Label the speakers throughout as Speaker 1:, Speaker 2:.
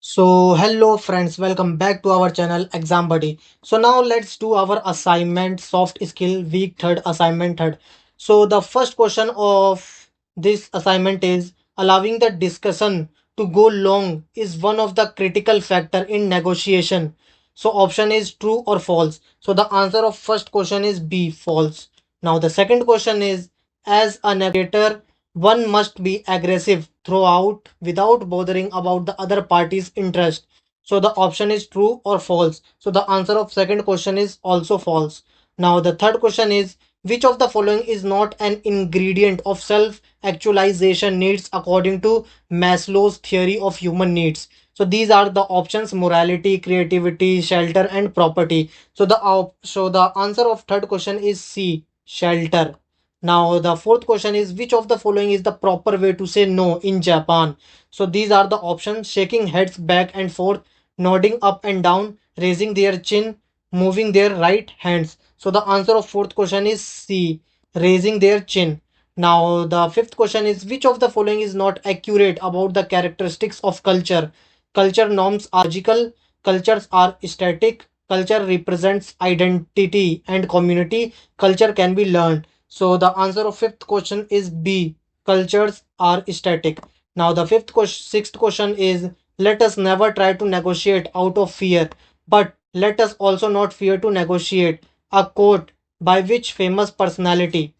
Speaker 1: So hello friends, welcome back to our channel Exam Buddy. So now let's do our assignment soft skill week third assignment third. So the first question of this assignment is allowing the discussion to go long is one of the critical factor in negotiation. So option is true or false. So the answer of first question is B, false. Now the second question is, as a negotiator one must be aggressive throughout without bothering about the other party's interest. So the option is true or false. So the answer of second question is also false. Now the third question is, which of the following is not an ingredient of self actualization needs according to Maslow's theory of human needs? So these are the options: morality, creativity, shelter, and property. So the answer of third question is C, shelter. Now, the fourth question is, which of the following is the proper way to say no in Japan? So these are the options: shaking heads back and forth, nodding up and down, raising their chin, moving their right hands. So the answer of fourth question is C, raising their chin. Now, the fifth question is, which of the following is not accurate about the characteristics of culture? Culture norms are logical, cultures are static, culture represents identity and community, culture can be learned. So the answer of fifth question is B. Cultures are static. Now the sixth question is, let us never try to negotiate out of fear, but let us also not fear to negotiate. A quote by which famous personality?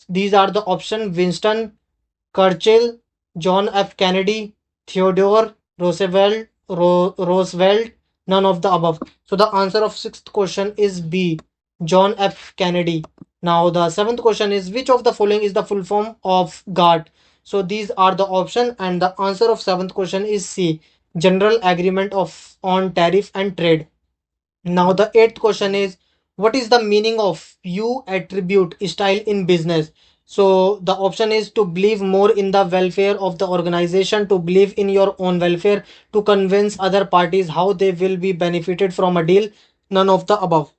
Speaker 1: These are the option: Winston Churchill, John F. Kennedy, Theodore Roosevelt, none of the above. So the answer of sixth question is B, John F. Kennedy. Now the seventh question is, which of the following is the full form of GATT? So these are the option, and the answer of seventh question is C, General Agreement of on Tariff and Trade. Now the eighth question is, what is the meaning of you attribute style in business? So the option is to believe more in the welfare of the organization, to believe in your own welfare, to convince other parties how they will be benefited from a deal, none of the above.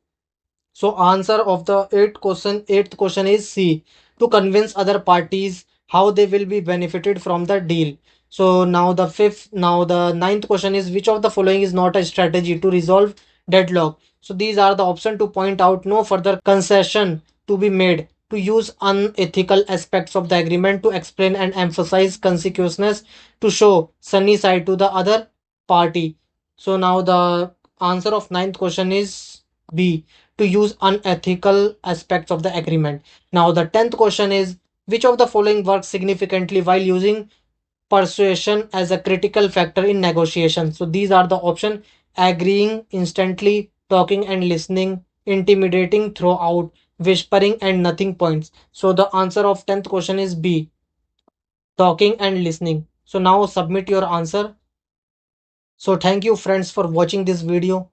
Speaker 1: So answer of the eighth question is C, to convince other parties how they will be benefited from the deal. So now the ninth question is, which of the following is not a strategy to resolve deadlock? So these are the option: to point out no further concession to be made, to use unethical aspects of the agreement, to explain and emphasize consequences, to show sunny side to the other party. So now the answer of ninth question is B, to use unethical aspects of the agreement. Now, the 10th question is, which of the following works significantly while using persuasion as a critical factor in negotiation? So, these are the option: agreeing instantly, talking and listening, intimidating throughout, whispering and nothing points. So, the answer of 10th question is B, talking and listening. So, now submit your answer. So, thank you friends for watching this video.